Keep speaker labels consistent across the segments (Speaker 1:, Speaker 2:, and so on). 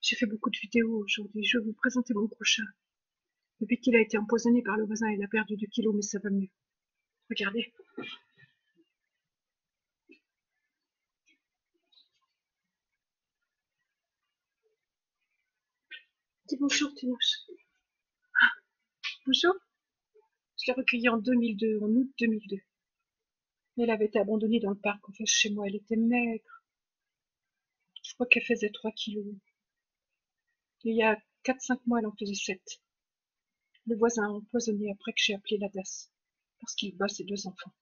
Speaker 1: J'ai fait beaucoup de vidéos aujourd'hui. Je vais vous présenter mon gros chat. Depuis qu'il a été empoisonné par le voisin, il a perdu 2 kilos, mais ça va mieux. Regardez. Dis bonjour, Tinoche. Bonjour. Je l'ai recueillie en 2002, en août 2002. Elle avait été abandonnée dans le parc en face chez moi. Elle était maigre. Je crois qu'elle faisait 3 kilos. Et il y a 4-5 mois, elle en faisait 7. Le voisin a empoisonné après que j'ai appelé la DAS. Parce qu'il bat ses 2 enfants.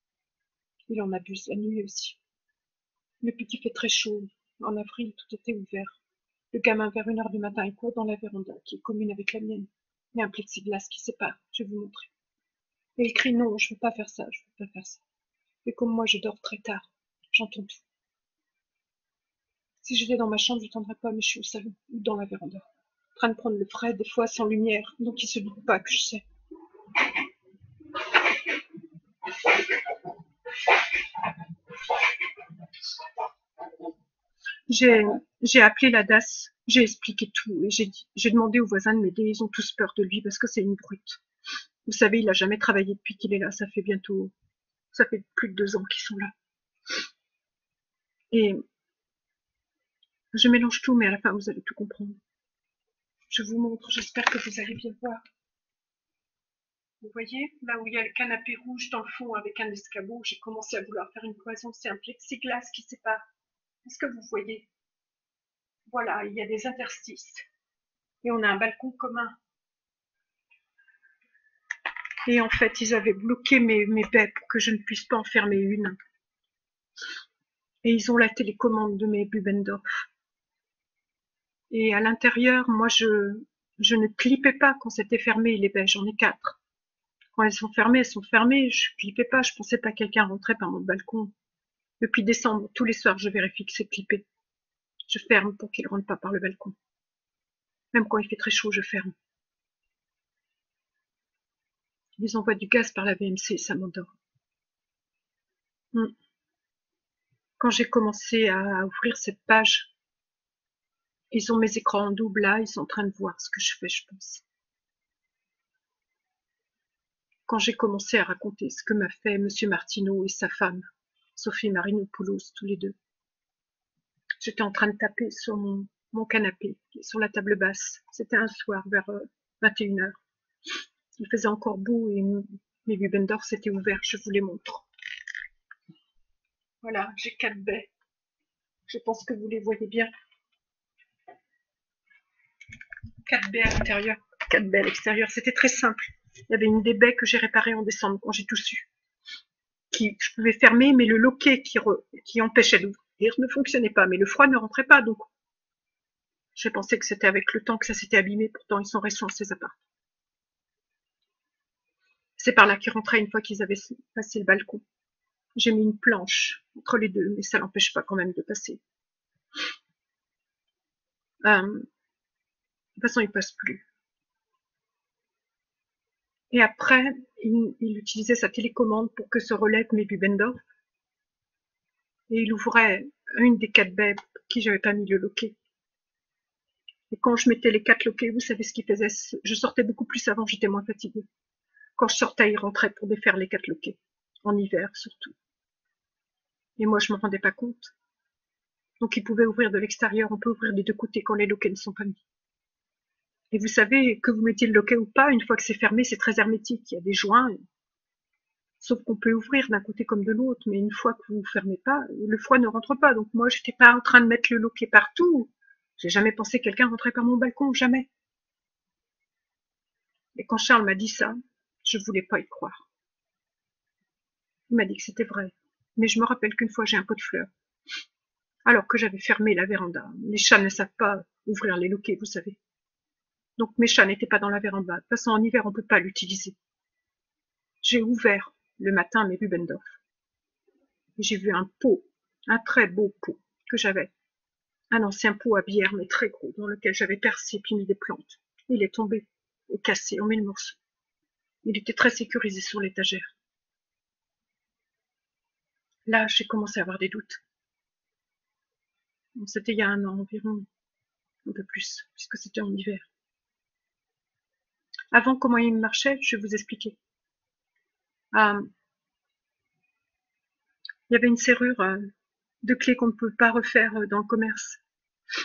Speaker 1: Il en abuse la nuit aussi. Depuis qu'il fait très chaud, en avril, tout était ouvert. Le gamin, vers 1 heure du matin, il court dans la véranda, qui est commune avec la mienne. Il y a un plexiglas qui sépare, je vais vous montrer. Et il crie non, je veux pas faire ça, je veux pas faire ça. Et comme moi, je dors très tard, j'entends tout. Si j'étais dans ma chambre, je n'entendrais pas, mais je suis au salon, ou dans la véranda, en train de prendre le frais, des fois sans lumière, donc il se doute pas que je sais. J'ai appelé la DAS, j'ai expliqué tout, et j'ai demandé aux voisins de m'aider, ils ont tous peur de lui parce que c'est une brute. Vous savez, il a jamais travaillé depuis qu'il est là, ça fait plus de 2 ans qu'ils sont là. Et je mélange tout, mais à la fin, vous allez tout comprendre. Je vous montre, j'espère que vous allez bien voir. Vous voyez, là où il y a le canapé rouge dans le fond avec un escabeau, j'ai commencé à vouloir faire une cloison, c'est un plexiglas qui sépare. Est-ce que vous voyez? Voilà, il y a des interstices. Et on a un balcon commun. Et en fait, ils avaient bloqué mes baies pour que je ne puisse pas en fermer une. Et ils ont la télécommande de mes Bubendorf. Et à l'intérieur, moi, je ne clippais pas quand c'était fermé, les baies, j'en ai 4. Quand elles sont fermées, je clippais pas, je pensais pas que quelqu'un rentrait par mon balcon. Depuis décembre, tous les soirs, je vérifie que c'est clippé. Je ferme pour qu'il ne rentre pas par le balcon. Même quand il fait très chaud, je ferme. Ils envoient du gaz par la VMC, ça m'endort. Quand j'ai commencé à ouvrir cette page, ils ont mes écrans en double là, ils sont en train de voir ce que je fais, je pense. Quand j'ai commencé à raconter ce que m'a fait Monsieur Martineau et sa femme, Sophie Marinopoulos, tous les deux, j'étais en train de taper sur mon canapé, sur la table basse. C'était un soir vers 21 h. Il faisait encore beau et mes Bubendorf s'étaient ouverts, je vous les montre. Voilà, j'ai 4 baies. Je pense que vous les voyez bien. 4 baies à l'intérieur, 4 baies à l'extérieur. C'était très simple. Il y avait une des baies que j'ai réparée en décembre quand j'ai tout su. Je pouvais fermer, mais le loquet qui empêchait d'ouvrir ne fonctionnait pas. Mais le froid ne rentrait pas, donc j'ai pensé que c'était avec le temps que ça s'était abîmé. Pourtant, ils sont récents, ces apparts. C'est par là qu'ils rentraient une fois qu'ils avaient passé le balcon. J'ai mis une planche entre les deux, mais ça n'empêche pas quand même de passer. De toute façon, ils passent plus. Et après, il utilisait sa télécommande pour que se relèvent mes Bubendorf. Et il ouvrait une des 4 baies pour qui j'avais pas mis le loquet. Et quand je mettais les 4 loquets, vous savez ce qu'il faisait? Je sortais beaucoup plus avant, j'étais moins fatiguée. Quand je sortais, il rentrait pour défaire les 4 loquets. En hiver, surtout. Et moi, je m'en rendais pas compte. Donc, il pouvait ouvrir de l'extérieur, on peut ouvrir des 2 côtés quand les loquets ne sont pas mis. Et vous savez, que vous mettiez le loquet ou pas, une fois que c'est fermé, c'est très hermétique. Il y a des joints, sauf qu'on peut ouvrir d'un côté comme de l'autre, mais une fois que vous ne fermez pas, le froid ne rentre pas. Donc moi, j'étais pas en train de mettre le loquet partout. J'ai jamais pensé que quelqu'un rentrait par mon balcon, jamais. Et quand Charles m'a dit ça, je voulais pas y croire. Il m'a dit que c'était vrai. Mais je me rappelle qu'une fois, j'ai un pot de fleurs. Alors que j'avais fermé la véranda. Les chats ne savent pas ouvrir les loquets, vous savez. Donc mes chats n'étaient pas dans la véranda. De toute façon, en hiver, on peut pas l'utiliser. J'ai ouvert le matin mes Bubendorf. J'ai vu un pot, un très beau pot que j'avais. Un ancien pot à bière, mais très gros, dans lequel j'avais percé puis mis des plantes. Il est tombé et cassé en 1000 morceaux. Il était très sécurisé sur l'étagère. Là, j'ai commencé à avoir des doutes. Bon, c'était il y a 1 an environ. un peu plus, puisque c'était en hiver. Avant, comment il marchait, je vais vous expliquer. Il y avait une serrure de clés qu'on ne peut pas refaire dans le commerce.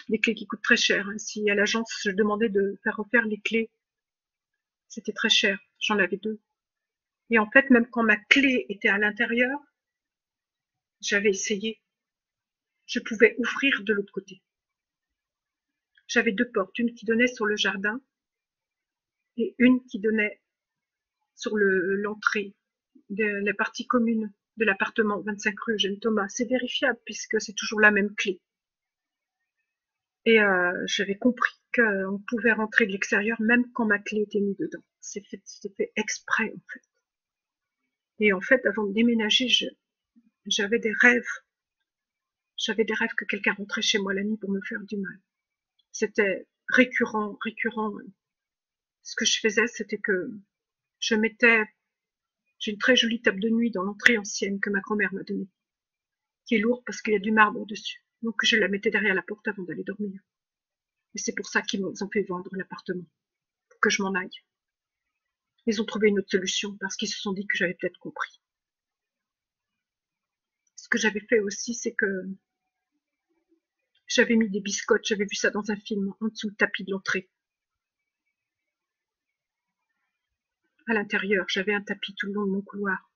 Speaker 1: Des clés qui coûtent très cher. Si à l'agence, je demandais de faire refaire les clés, c'était très cher. J'en avais 2. Et en fait, même quand ma clé était à l'intérieur, j'avais essayé. Je pouvais ouvrir de l'autre côté. J'avais 2 portes, une qui donnait sur le jardin et une qui donnait sur l'entrée de la partie commune de l'appartement 25 rue Eugène Thomas. C'est vérifiable puisque c'est toujours la même clé. Et j'avais compris qu'on pouvait rentrer de l'extérieur même quand ma clé était mise dedans. C'était fait exprès en fait. Et en fait, avant de déménager, j'avais des rêves. J'avais des rêves que quelqu'un rentrait chez moi la nuit pour me faire du mal. C'était récurrent, récurrent. Ce que je faisais, c'était que je mettais, j'ai une très jolie table de nuit dans l'entrée ancienne que ma grand-mère m'a donnée, qui est lourde parce qu'il y a du marbre dessus. Donc je la mettais derrière la porte avant d'aller dormir. Et c'est pour ça qu'ils m'ont fait vendre l'appartement, pour que je m'en aille. Ils ont trouvé une autre solution parce qu'ils se sont dit que j'avais peut-être compris. Ce que j'avais fait aussi, c'est que j'avais mis des biscottes, j'avais vu ça dans un film, en dessous le tapis de l'entrée. À l'intérieur, j'avais un tapis tout le long de mon couloir.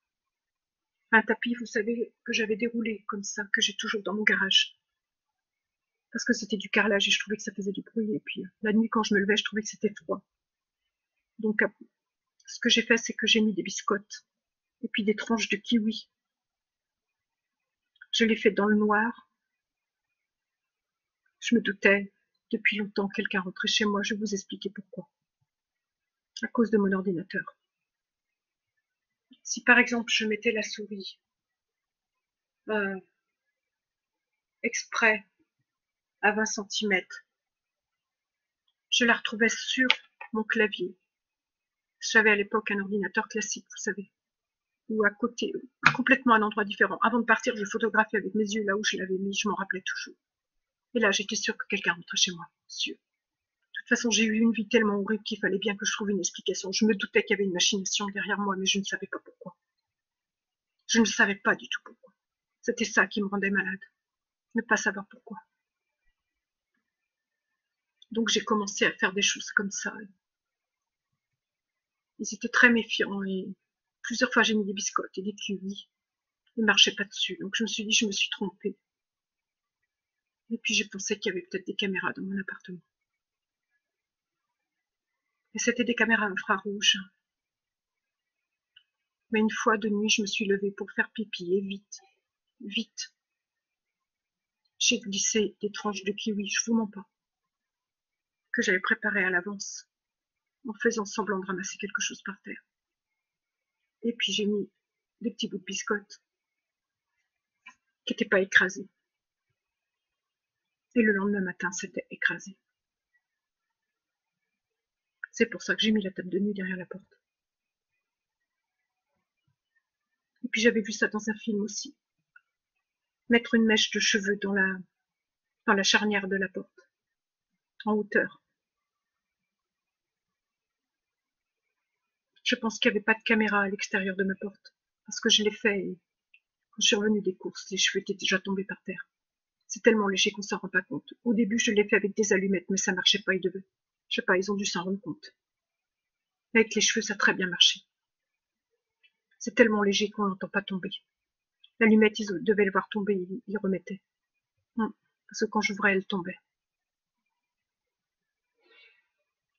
Speaker 1: Un tapis, vous savez, que j'avais déroulé comme ça, que j'ai toujours dans mon garage. Parce que c'était du carrelage et je trouvais que ça faisait du bruit. Et puis la nuit, quand je me levais, je trouvais que c'était froid. Donc ce que j'ai fait, c'est que j'ai mis des biscottes et puis des tranches de kiwi. Je l'ai fait dans le noir. Je me doutais depuis longtemps quelqu'un rentrait chez moi. Je vais vous expliquer pourquoi. À cause de mon ordinateur. Si par exemple je mettais la souris exprès à 20 cm, je la retrouvais sur mon clavier. J'avais à l'époque un ordinateur classique, vous savez, ou à côté, complètement à un endroit différent. Avant de partir, je photographiais avec mes yeux là où je l'avais mis, je m'en rappelais toujours. Et là, j'étais sûre que quelqu'un rentrait chez moi, sûr. De toute façon, j'ai eu une vie tellement horrible qu'il fallait bien que je trouve une explication. Je me doutais qu'il y avait une machination derrière moi, mais je ne savais pas pourquoi. Je ne savais pas du tout pourquoi. C'était ça qui me rendait malade, ne pas savoir pourquoi. Donc j'ai commencé à faire des choses comme ça. Ils étaient très méfiants et plusieurs fois j'ai mis des biscottes et des kiwis. Ils ne marchaient pas dessus, donc je me suis dit je me suis trompée. Et puis j'ai pensé qu'il y avait peut-être des caméras dans mon appartement. Et c'était des caméras infrarouges. Mais une fois de nuit, je me suis levée pour faire pipi et vite, vite. J'ai glissé des tranches de kiwi, je vous mens pas, que j'avais préparées à l'avance, en faisant semblant de ramasser quelque chose par terre. Et puis j'ai mis des petits bouts de biscottes qui n'étaient pas écrasés. Et le lendemain matin, c'était écrasé. C'est pour ça que j'ai mis la table de nuit derrière la porte. Et puis j'avais vu ça dans un film aussi. Mettre une mèche de cheveux dans la charnière de la porte, en hauteur. Je pense qu'il n'y avait pas de caméra à l'extérieur de ma porte, parce que je l'ai fait et quand je suis revenue des courses, les cheveux étaient déjà tombés par terre. C'est tellement léger qu'on s'en rend pas compte. Au début, je l'ai fait avec des allumettes, mais ça marchait pas, je sais pas, ils ont dû s'en rendre compte. Avec les cheveux, ça a très bien marché. C'est tellement léger qu'on n'entend pas tomber. L'allumette, ils devaient le voir tomber, ils remettaient. Parce que quand j'ouvrais, elle tombait.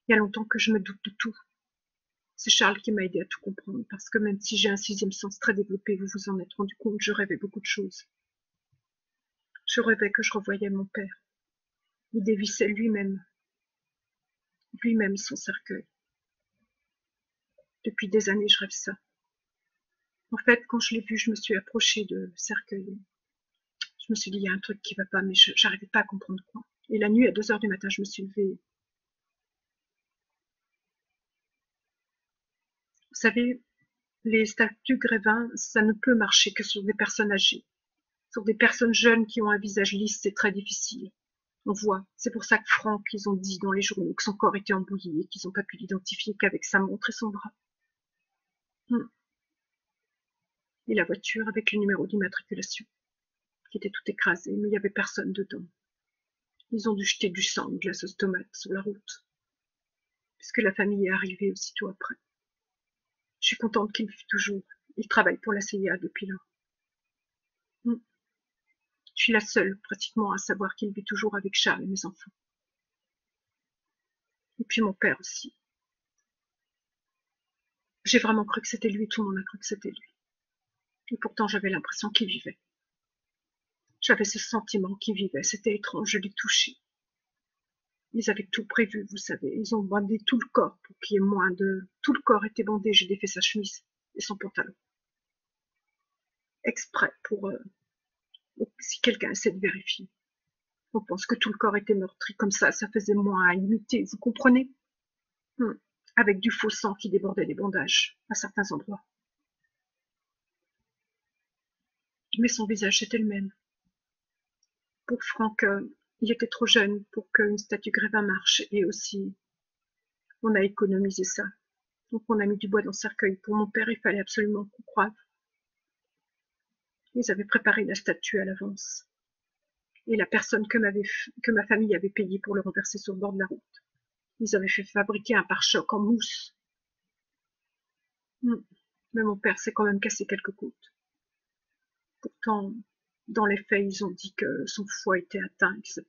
Speaker 1: Il y a longtemps que je me doute de tout. C'est Charles qui m'a aidé à tout comprendre, parce que même si j'ai un 6e sens très développé, vous vous en êtes rendu compte, je rêvais beaucoup de choses. Je rêvais que je revoyais mon père. Il dévissait lui-même son cercueil. Depuis des années, je rêve ça. En fait, quand je l'ai vu, je me suis approchée de cercueil. Je me suis dit, il y a un truc qui va pas, mais je n'arrivais pas à comprendre quoi. Et la nuit, à 2 heures du matin, je me suis levée. Vous savez, les statues Grévin, ça ne peut marcher que sur des personnes âgées. Sur des personnes jeunes qui ont un visage lisse, c'est très difficile. On voit, c'est pour ça que Franck, ils ont dit dans les journaux que son corps était embouilli et qu'ils n'ont pas pu l'identifier qu'avec sa montre et son bras. Et la voiture avec le numéro d'immatriculation, qui était tout écrasé, mais il n'y avait personne dedans. Ils ont dû jeter du sang, de la sauce tomate sur la route, puisque la famille est arrivée aussitôt après. Je suis contente qu'il vive toujours. Il travaille pour la CIA depuis là. Je suis la seule, pratiquement, à savoir qu'il vit toujours avec Charles et mes enfants. Et puis mon père aussi. J'ai vraiment cru que c'était lui, tout le monde a cru que c'était lui. Et pourtant, j'avais l'impression qu'il vivait. J'avais ce sentiment qu'il vivait, c'était étrange, je l'ai touché. Ils avaient tout prévu, vous savez, ils ont bandé tout le corps pour qu'il y ait moins de... Tout le corps était bandé, j'ai défait sa chemise et son pantalon. Exprès pour... si quelqu'un essaie de vérifier. On pense que tout le corps était meurtri, comme ça faisait moins à imiter, vous comprenez? Avec du faux sang qui débordait des bandages, à certains endroits. Mais son visage était le même. Pour Franck, il était trop jeune pour qu'une statue Grévin marche, et aussi, on a économisé ça. Donc on a mis du bois dans le cercueil. Pour mon père, il fallait absolument qu'on croive. Ils avaient préparé la statue à l'avance. Et la personne que ma famille avait payée pour le renverser sur le bord de la route. Ils avaient fait fabriquer un pare-choc en mousse. Mais mon père s'est quand même cassé quelques côtes. Pourtant, dans les faits, ils ont dit que son foie était atteint, etc.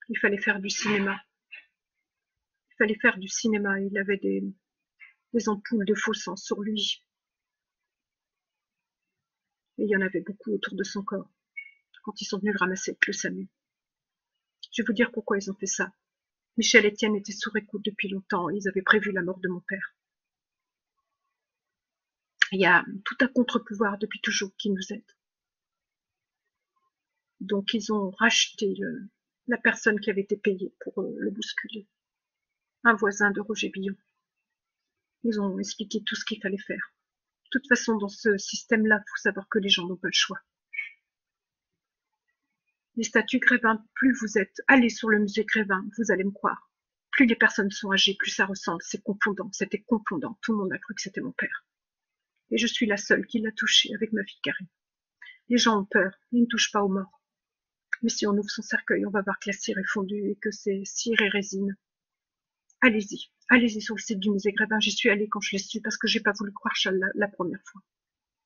Speaker 1: Il fallait faire du cinéma. Il avait des ampoules de faux sang sur lui. Et il y en avait beaucoup autour de son corps, quand ils sont venus le ramasser avec le SAMU. Je vais vous dire pourquoi ils ont fait ça. Michel et Étienne étaient sous écoute depuis longtemps, ils avaient prévu la mort de mon père. Il y a tout un contre-pouvoir depuis toujours qui nous aide. Donc ils ont racheté la personne qui avait été payée pour le bousculer. Un voisin de Roger Billon. Ils ont expliqué tout ce qu'il fallait faire. De toute façon, dans ce système-là, il faut savoir que les gens n'ont pas le choix. Les statues Grévin, plus vous êtes allés sur le musée Grévin, vous allez me croire. Plus les personnes sont âgées, plus ça ressemble. C'est confondant, c'était confondant. Tout le monde a cru que c'était mon père. Et je suis la seule qui l'a touché avec ma fille Karine. Les gens ont peur, ils ne touchent pas aux morts. Mais si on ouvre son cercueil, on va voir que la cire est fondue et que c'est cire et résine. Allez-y, allez-y sur le site du musée Grévin. J'y suis allée quand je l'ai su parce que j'ai pas voulu croire Charles la première fois.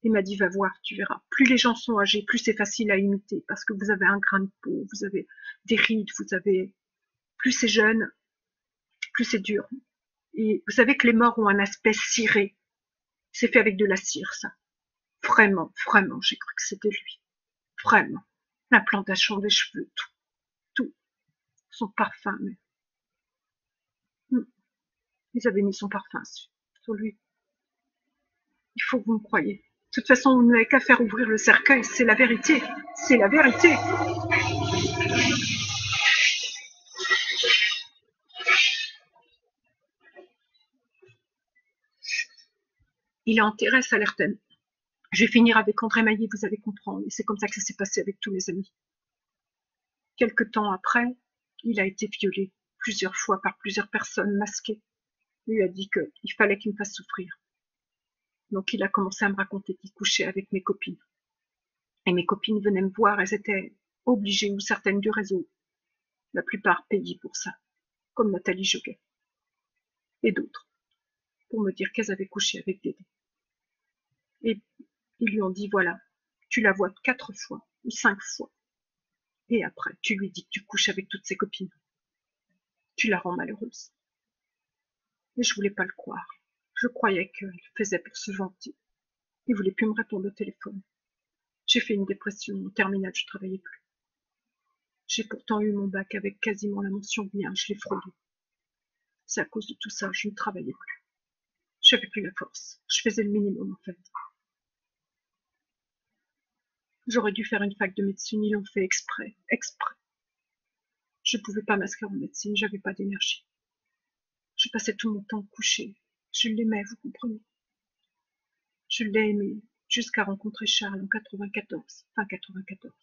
Speaker 1: Il m'a dit, va voir, tu verras. Plus les gens sont âgés, plus c'est facile à imiter parce que vous avez un grain de peau, vous avez des rides, vous avez... Plus c'est jeune, plus c'est dur. Et vous savez que les morts ont un aspect ciré. C'est fait avec de la cire, ça. Vraiment, vraiment, j'ai cru que c'était lui. Vraiment. L'implantation des cheveux, tout. Tout. Son parfum, mais... Ils avaient mis son parfum sur lui. Il faut que vous me croyiez. De toute façon, vous n'avez qu'à faire ouvrir le cercueil, c'est la vérité. C'est la vérité. Il est enterré à Salertaine. Je vais finir avec André Maillet, vous allez comprendre. Et c'est comme ça que ça s'est passé avec tous mes amis. Quelque temps après, il a été violé plusieurs fois par plusieurs personnes masquées. Il lui a dit qu'il fallait qu'il me fasse souffrir. Donc il a commencé à me raconter qu'il couchait avec mes copines. Et mes copines venaient me voir, elles étaient obligées, ou certaines du réseau, la plupart payées pour ça, comme Nathalie Joguet et d'autres, pour me dire qu'elles avaient couché avec Dédé. Et ils lui ont dit, voilà, tu la vois 4 fois ou 5 fois. Et après, tu lui dis que tu couches avec toutes ses copines. Tu la rends malheureuse. Et je voulais pas le croire. Je croyais qu'il le faisait pour se vanter. Il voulait plus me répondre au téléphone. J'ai fait une dépression. En terminale, je travaillais plus. J'ai pourtant eu mon bac avec quasiment la mention bien. Je l'ai fraudé. C'est à cause de tout ça, je ne travaillais plus. J'avais plus la force. Je faisais le minimum, en fait. J'aurais dû faire une fac de médecine. Ils l'ont fait exprès. Exprès. Je ne pouvais pas m'inscrire en médecine. J'avais pas d'énergie. Je passais tout mon temps couché. Je l'aimais, vous comprenez. Je l'ai aimé jusqu'à rencontrer Charles en 94, fin 94.